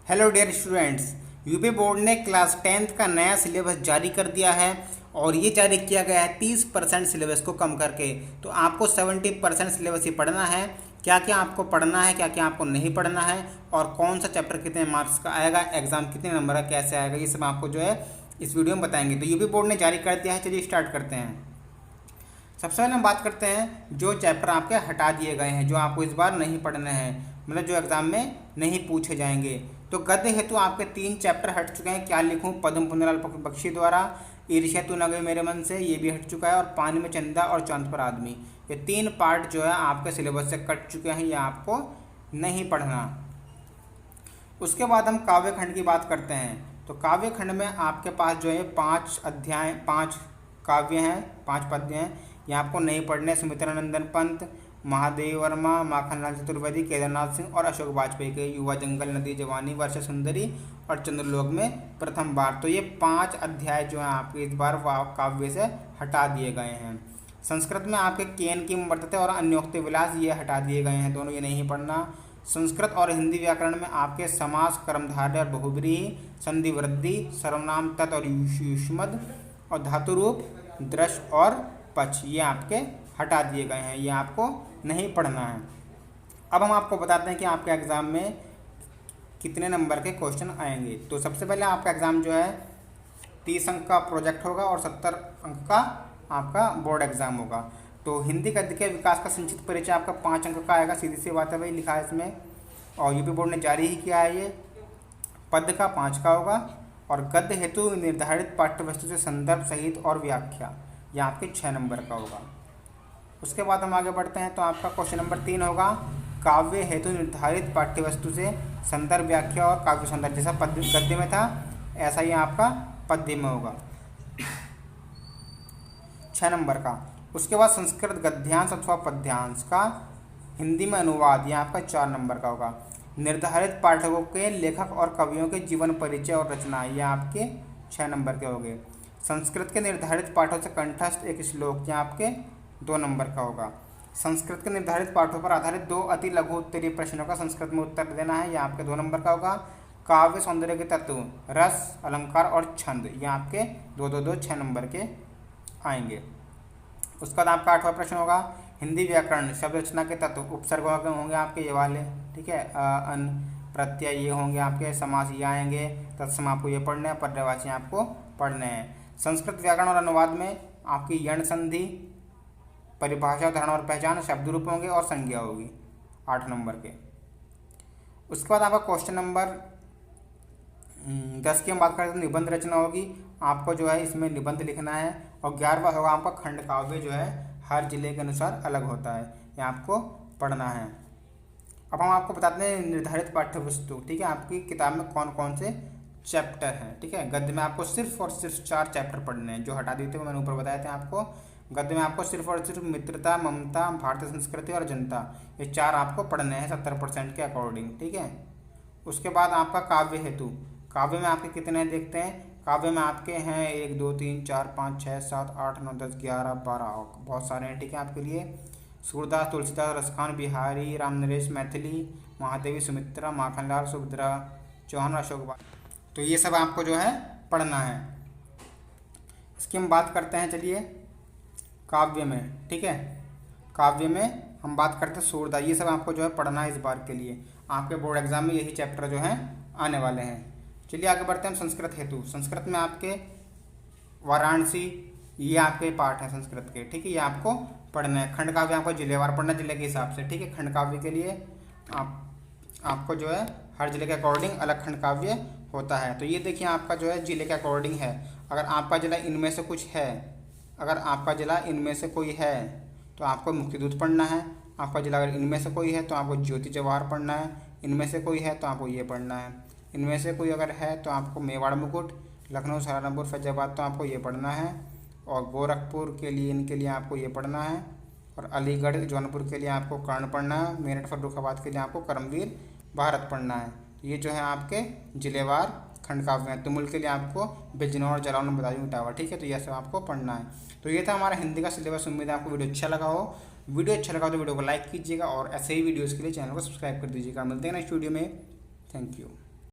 Hello dear students, UP board ने class 10th का नया सिलेबस जारी कर दिया है और ये जारी किया गया है 30% सिलेबस को कम करके। तो आपको 70% सिलेबस ही पढ़ना है। क्या क्या आपको पढ़ना है, क्या क्या आपको नहीं पढ़ना है और कौन सा चैप्टर कितने मार्क्स का आएगा, एग्जाम कितने नंबर का कैसे आएगा, ये सब आपको जो है इस वीडियो में बताएंगे। तो यूपी बोर्ड ने जारी कर दिया है। चलिए स्टार्ट करते हैं। सबसे पहले हम बात करते हैं जो चैप्टर आपके हटा दिए गए हैं, जो आपको इस बार नहीं पढ़ने हैं, मतलब जो एग्जाम में नहीं पूछे जाएंगे। तो गद्य हेतु आपके 3 चैप्टर हट चुके हैं। क्या लिखूं? पद्म पुंजलाल बख्शी द्वारा ईर्ष्या तू न गई मेरे मन से, ये भी हट चुका है। और पानी में चंदा और चांद पर आदमी, ये 3 पार्ट जो है आपके सिलेबस से कट चुके हैं, ये आपको नहीं पढ़ना। उसके बाद हम काव्य खंड की बात करते हैं। तो काव्य खंड में आपके पास जो है 5 अध्याय, 5 काव्य हैं, 5 पद्य हैं। ये आपको नहीं पढ़ने। सुमित्रानंदन पंत, महादेव वर्मा, माखनलाल चतुर्वेदी, केदारनाथ सिंह और अशोक वाजपेयी के युवा जंगल, नदी जवानी, वर्षा सुंदरी और चंद्रलोक में प्रथम बार। तो ये 5 अध्याय जो हैं आपके इस बार काव्य से हटा दिए गए हैं। संस्कृत में आपके केन की वर्तते और अन्योक्ति विलास ये हटा दिए गए हैं, दोनों ये नहीं पढ़ना। संस्कृत और हिंदी व्याकरण में आपके समास, कर्मधारय और बहुब्रीहि, संधि वृद्धि, सर्वनाम तत् और युष्मद और धातु रूप, दृश और पक्ष ये आपके हटा दिए गए हैं, ये आपको नहीं पढ़ना है। अब हम आपको बताते हैं कि आपके एग्ज़ाम में कितने नंबर के क्वेश्चन आएंगे। तो सबसे पहले आपका एग्ज़ाम जो है 30 अंक का प्रोजेक्ट होगा और 70 अंक का आपका बोर्ड एग्ज़ाम होगा। तो हिंदी गद्य के विकास का संक्षिप्त परिचय आपका 5 अंक का आएगा, सीधी सी बात है भाई, लिखा है इसमें और यूपी बोर्ड ने जारी ही किया है। ये पद्य का 5 का होगा और गद्य हेतु निर्धारित पाठ्यवस्तु से संदर्भ सहित और व्याख्या, ये आपके 6 नंबर का होगा। उसके बाद हम आगे बढ़ते हैं। तो आपका क्वेश्चन नंबर 3 होगा काव्य हेतु निर्धारित पाठ्यवस्तु से संदर्भ, व्याख्या और काव्य सौंदर्य। जैसा पद्य गद्य में था ऐसा ही आपका पद्य में होगा, 6 नंबर का। उसके बाद संस्कृत गद्यांश अथवा पद्यांश का हिंदी में अनुवाद, ये आपका 4 नंबर का होगा। निर्धारित पाठकों के लेखक और कवियों के जीवन परिचय और रचना, ये आपके 6 नंबर के हो गए। संस्कृत के निर्धारित पाठों से कंठस्थ एक श्लोक, ये आपके 2 नंबर का होगा। संस्कृत के निर्धारित पाठों पर आधारित 2 अति लघु उत्तरीय प्रश्नों का संस्कृत में उत्तर देना है, ये आपके 2 नंबर का होगा। काव्य सौंदर्य के तत्व, रस, अलंकार और छंद, ये आपके 2 6 नंबर के आएंगे। उसके बाद आपका 8वां प्रश्न होगा हिंदी व्याकरण शब्द रचना के तत्व। उपसर्ग होंगे आपके ये वाले, ठीक है, अन, प्रत्यय ये होंगे आपके, समास ये आएंगे, तत्सम आपको ये पढ़ने हैं, पर्यायवाची आपको पढ़ने हैं। संस्कृत व्याकरण और अनुवाद में आपकी यण संधि, परिभाषा, उदाहरण और पहचान, शब्द रूप होंगे और संज्ञा होगी, 8 नंबर के। उसके बाद आपका क्वेश्चन नंबर 10 की हम बात करें तो निबंध रचना होगी। आपको जो है इसमें निबंध लिखना है। और 11वां होगा आपका खंड काव्य, जो है हर जिले के अनुसार अलग होता है, ये आपको पढ़ना है। अब हम आपको बताते हैं निर्धारित पाठ्यवस्तु, ठीक है, आपकी किताब में कौन कौन से चैप्टर हैं। ठीक है, गद्य में आपको सिर्फ और सिर्फ 4 चैप्टर पढ़ने हैं, जो हटा दिए थे मैंने ऊपर बताए थे आपको। गद्य में आपको सिर्फ और सिर्फ मित्रता, ममता, भारतीय संस्कृति और जनता, ये 4 आपको पढ़ने हैं 70% के अकॉर्डिंग, ठीक है। उसके बाद आपका काव्य हेतु, काव्य में आपके कितने हैं देखते हैं। काव्य में आपके हैं 1 2 3 4 5 6 7 8 9 10 11 12, बहुत सारे हैं, ठीक है आपके लिए। सूरदास, तुलसीदास, रसखान, बिहारी, रामनरेश, मैथिली, महादेवी, सुमित्रा, माखनलाल, सुभद्रा चौहान, अशोक। तो ये सब आपको जो है पढ़ना है। इसकी हम बात करते हैं, चलिए काव्य में, ठीक है। काव्य में हम बात करते हैं सूरदास, ये सब आपको जो है पढ़ना है इस बार के लिए। आपके बोर्ड एग्जाम में यही चैप्टर जो है आने वाले हैं। चलिए आगे बढ़ते हैं। संस्कृत हेतु, संस्कृत में आपके वाराणसी, ये आपके पाठ हैं संस्कृत के, ठीक है, ये आपको पढ़ना है। खंड काव्य आपको जिलेवार पढ़ना, जिले के हिसाब से, ठीक है। खंड काव्य के लिए आपको जो है हर जिले के अकॉर्डिंग अलग खंड काव्य होता है। तो ये देखिए आपका जो है जिले के अकॉर्डिंग है। अगर आपका जिला इनमें से कुछ है, अगर आपका जिला इनमें से कोई है तो आपको मुक्तिदूत पढ़ना है। आपका जिला अगर इनमें से कोई है तो आपको ज्योति जवाहर पढ़ना है। इनमें से कोई है तो आपको ये पढ़ना है। इनमें से कोई अगर है तो आपको मेवाड़ मुकुट, लखनऊ, सहारनपुर, फैजाबाद, तो आपको ये पढ़ना है। और गोरखपुर के लिए, इनके लिए आपको ये पढ़ना है। और अलीगढ़, जौनपुर के लिए आपको कर्ण पढ़ना है। मेरठ, फर्रुखाबाद के लिए आपको करमवीर भारत पढ़ना है। ये जो है आपके जिलेवार खंड काव्य हैं। तुमुल के लिए आपको बिजनौर, जलौन, बदायूं, इटावा, ठीक है। तो यह सब आपको पढ़ना है। तो ये था हमारा हिंदी का सिलेबस। उम्मीद है आपको वीडियो अच्छा लगा हो। वीडियो अच्छा लगा तो वीडियो को लाइक कीजिएगा और ऐसे ही वीडियोज़ के लिए चैनल को सब्सक्राइब कर दीजिएगा। मिलते हैं नेक्स्ट वीडियो में। Thank you.